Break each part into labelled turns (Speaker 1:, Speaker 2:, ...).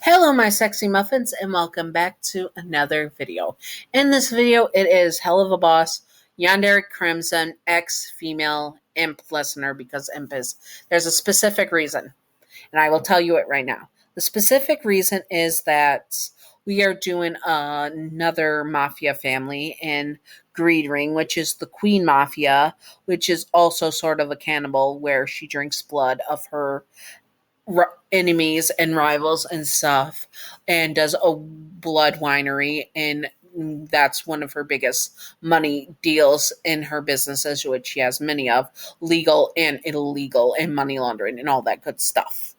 Speaker 1: Hello, my sexy muffins, and welcome back to another video. In this video, it is Helluva boss, Yandere Crimson, ex-female imp listener, because imp is, there's a specific reason, and I will tell you it right now. The specific reason is that we are doing another Mafia family in Greed Ring, which is the Queen Mafia, which is also sort of a cannibal where she drinks blood of her enemies and rivals and stuff, and does a blood winery, and that's one of her biggest money deals in her businesses, which she has many of, legal and illegal, and money laundering and all that good stuff.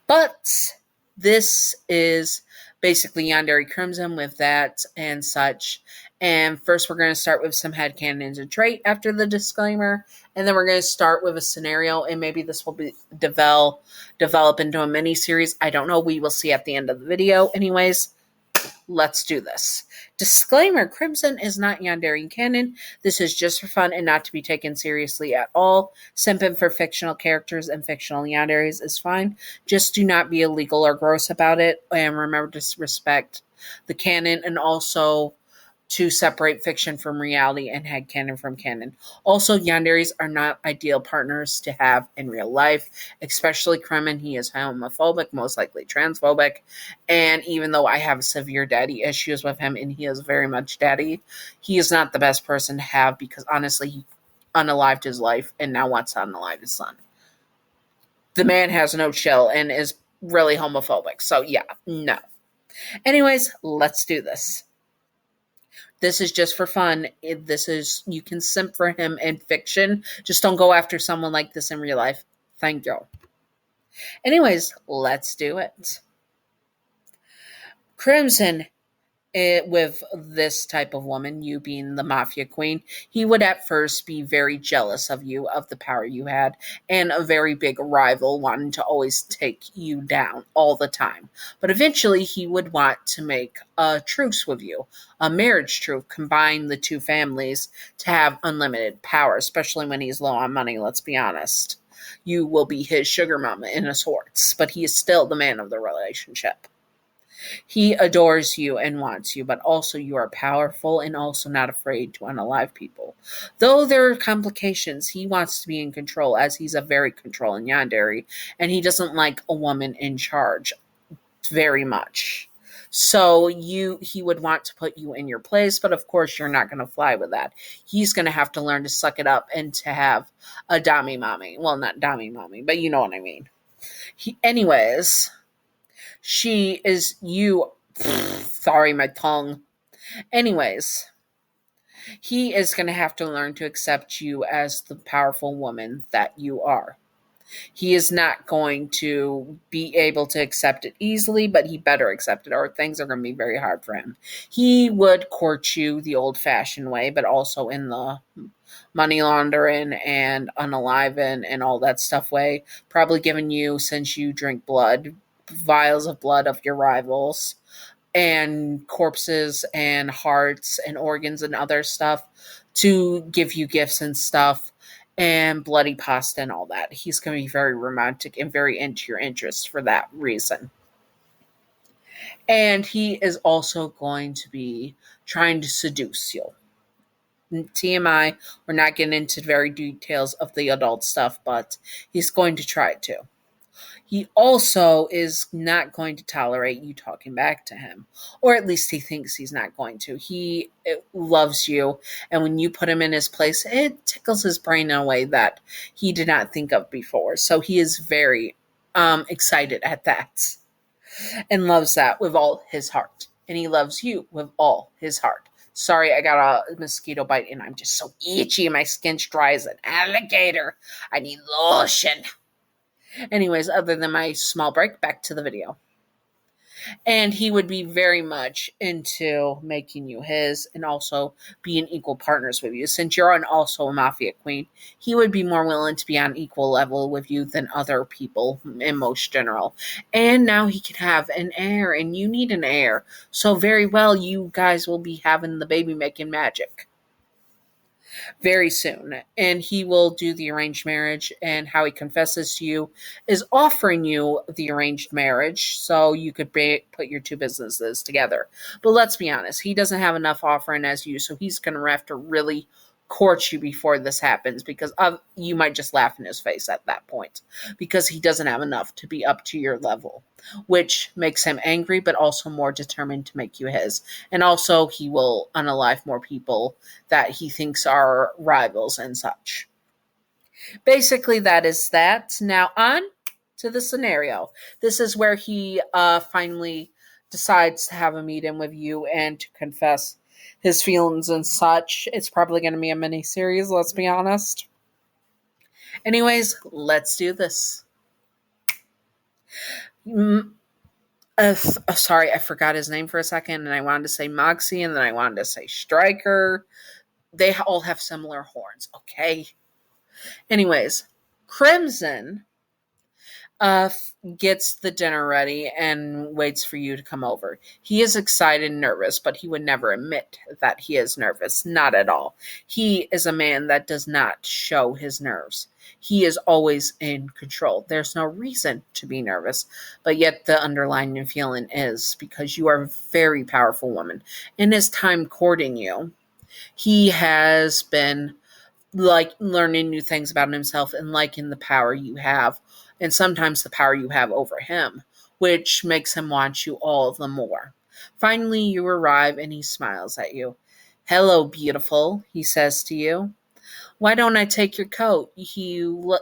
Speaker 1: But this is basically Yandere Crimson with that and such. And first, we're going to start with some headcanons and trait after the disclaimer. And then we're going to start with a scenario. And maybe this will be develop into a mini series. I don't know. We will see at the end of the video. Anyways, let's do this. Disclaimer, Crimson is not Yandere canon. This is just for fun and not to be taken seriously at all. Simping for fictional characters and fictional Yanderes is fine. Just do not be illegal or gross about it. And remember to respect the canon, and also to separate fiction from reality and headcanon from canon. Also, Yanderes are not ideal partners to have in real life, especially Kremen. He is homophobic, most likely transphobic, and even though I have severe daddy issues with him, and he is very much daddy, he is not the best person to have, because honestly, he unalived his life and now wants to unalive his son. The man has no chill and is really homophobic, so yeah, no. Anyways, let's do this. This is just for fun. You can simp for him in fiction. Just don't go after someone like this in real life. Thank you. Anyways, let's do it. Crimson, with this type of woman, you being the Mafia queen, he would at first be very jealous of you, of the power you had, and a very big rival wanting to always take you down all the time. But eventually he would want to make a truce with you, a marriage truce, combine the two families to have unlimited power, especially when he's low on money, let's be honest. You will be his sugar mama in a sorts, but he is still the man of the relationship. He adores you and wants you, but also you are powerful and also not afraid to unalive people. Though there are complications, he wants to be in control, as he's a very controlling Yandere, and he doesn't like a woman in charge very much. So he would want to put you in your place, but of course you're not going to fly with that. He's going to have to learn to suck it up and to have a dummy mommy. Well, not dummy mommy, but you know what I mean. Anyways, she is you. Sorry, my tongue. Anyways, he is going to have to learn to accept you as the powerful woman that you are. He is not going to be able to accept it easily, but he better accept it, or things are going to be very hard for him. He would court you the old-fashioned way, but also in the money laundering and unaliving and all that stuff way. Probably giving you, since you drink blood, vials of blood of your rivals, and corpses and hearts and organs and other stuff, to give you gifts and stuff, and bloody pasta and all that. He's going to be very romantic and very into your interests for that reason. And he is also going to be trying to seduce you. TMI, we're not getting into very details of the adult stuff, but he's going to try to. He also is not going to tolerate you talking back to him, or at least he thinks he's not going to. He loves you, and when you put him in his place, it tickles his brain in a way that he did not think of before. So he is very excited at that and loves that with all his heart. And he loves you with all his heart. Sorry, I got a mosquito bite, and I'm just so itchy, and my skin's dry as an alligator. I need lotion. Anyways, other than my small break, back to the video. And he would be very much into making you his and also being equal partners with you. Since you're also a Mafia queen, he would be more willing to be on equal level with you than other people in most general. And now he can have an heir, and you need an heir. So very well, you guys will be having the baby making magic. very soon. And he will do the arranged marriage. And how he confesses to you is offering you the arranged marriage so you could put your two businesses together. But let's be honest, he doesn't have enough offering as you, so he's going to have to really court you before this happens because you might just laugh in his face at that point because he doesn't have enough to be up to your level, which makes him angry but also more determined to make you his. And also he will unalive more people that he thinks are rivals and such. Basically, that is that. Now, on to the scenario. This is where he finally decides to have a meeting with you and to confess his feelings and such. It's probably going to be a mini series, let's be honest. Anyways, let's do this. Sorry, I forgot his name for a second, and I wanted to say Moxie, and then I wanted to say Striker. They all have similar horns, okay? Anyways, Crimson gets the dinner ready and waits for you to come over. He is excited and nervous, but he would never admit that he is nervous. Not at all. He is a man that does not show his nerves. He is always in control. There's no reason to be nervous, but yet the underlying feeling is because you are a very powerful woman. In his time courting you, he has been like learning new things about himself and liking the power you have, and sometimes the power you have over him, which makes him want you all the more. Finally, you arrive and he smiles at you. "Hello, beautiful," he says to you. "Why don't I take your coat?" You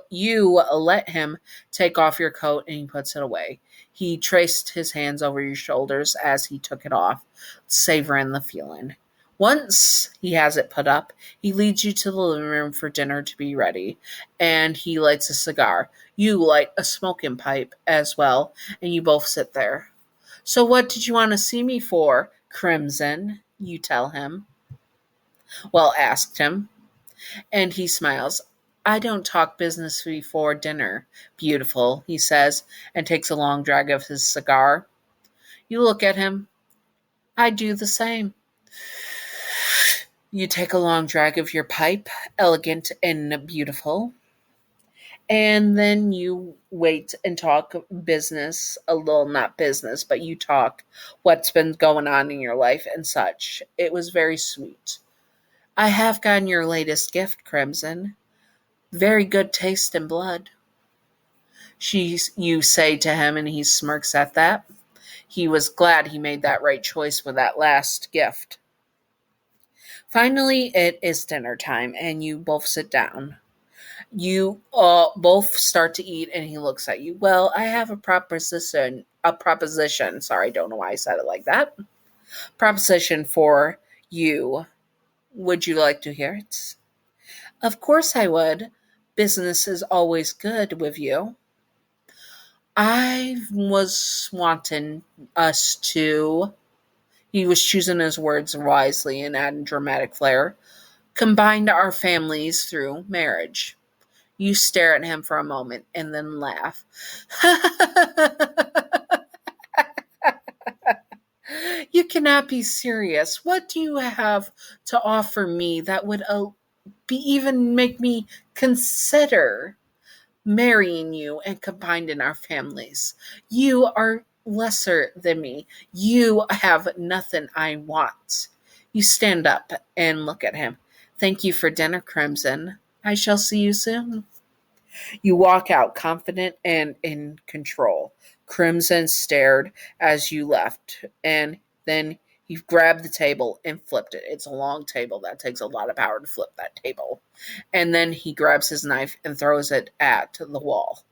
Speaker 1: let him take off your coat and he puts it away. He traced his hands over your shoulders as he took it off, savoring the feeling. Once he has it put up, he leads you to the living room for dinner to be ready, and he lights a cigar. You light a smoking pipe as well, and you both sit there. "So what did you want to see me for, Crimson?" you tell him. Asked him. And he smiles. "I don't talk business before dinner, beautiful," he says, and takes a long drag of his cigar. You look at him. "I do the same." You take a long drag of your pipe, elegant and beautiful, and then you wait and talk business, a little not business, but you talk what's been going on in your life and such. It was very sweet. "I have gotten your latest gift, Crimson. Very good taste in blood," you say to him, and he smirks at that. He was glad he made that right choice with that last gift. Finally, it is dinner time, and you both sit down. You both start to eat, and he looks at you. "Well, I have a proposition. Sorry, I don't know why I said it like that. Proposition for you. Would you like to hear it?" "Of course I would. Business is always good with you." "I was wanting us to," he was choosing his words wisely and adding dramatic flair, "combine our families through marriage." You stare at him for a moment and then laugh. "You cannot be serious. What do you have to offer me that would even make me consider marrying you and combining our families? You are lesser than me. You have nothing I want." You stand up and look at him. "Thank you for dinner, Crimson. I shall see you soon." You walk out confident and in control. Crimson stared as you left, and then he grabbed the table and flipped it. It's a long table. That takes a lot of power to flip that table. And then he grabs his knife and throws it at the wall.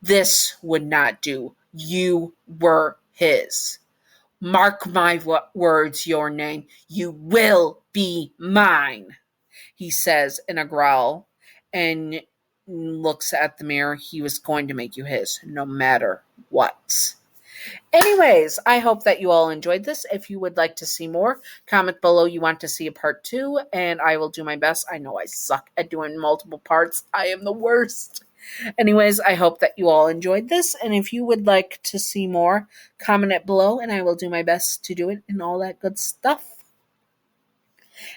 Speaker 1: "This would not do. You were his. Mark my words, your name. You will be mine," he says in a growl, and looks at the mirror. He was going to make you his, no matter what. Anyways, I hope that you all enjoyed this. If you would like to see more, comment below you want to see a part 2, and I will do my best. I know I suck at doing multiple parts. I am the worst. Anyways, I hope that you all enjoyed this, and if you would like to see more, comment it below, and I will do my best to do it and all that good stuff.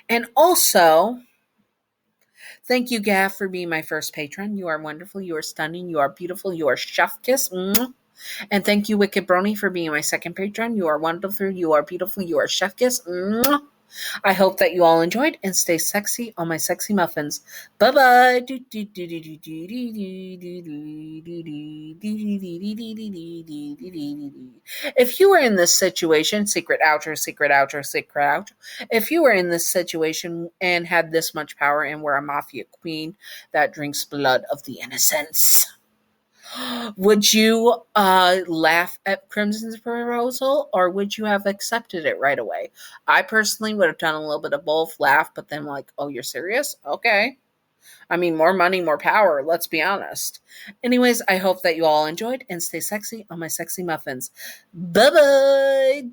Speaker 1: And also, Thank you, Gav, for being my first patron. You are wonderful. You are stunning. You are beautiful. You are chef kiss. Mwah. And thank you, Wicked Brony, for being my second patron. You are wonderful. You are beautiful. You are chef kiss. Mwah. I hope that you all enjoyed and stay sexy on my sexy muffins. Bye bye. If you were in this situation, secret outro, secret outro, secret outro. If you were in this situation and had this much power and were a mafia queen that drinks blood of the innocents, would you laugh at Crimson's proposal or would you have accepted it right away? I personally would have done a little bit of both, laugh, but then like, oh, you're serious? Okay. I mean, more money, more power, let's be honest. Anyways, I hope that you all enjoyed and stay sexy on my sexy muffins. Bye bye.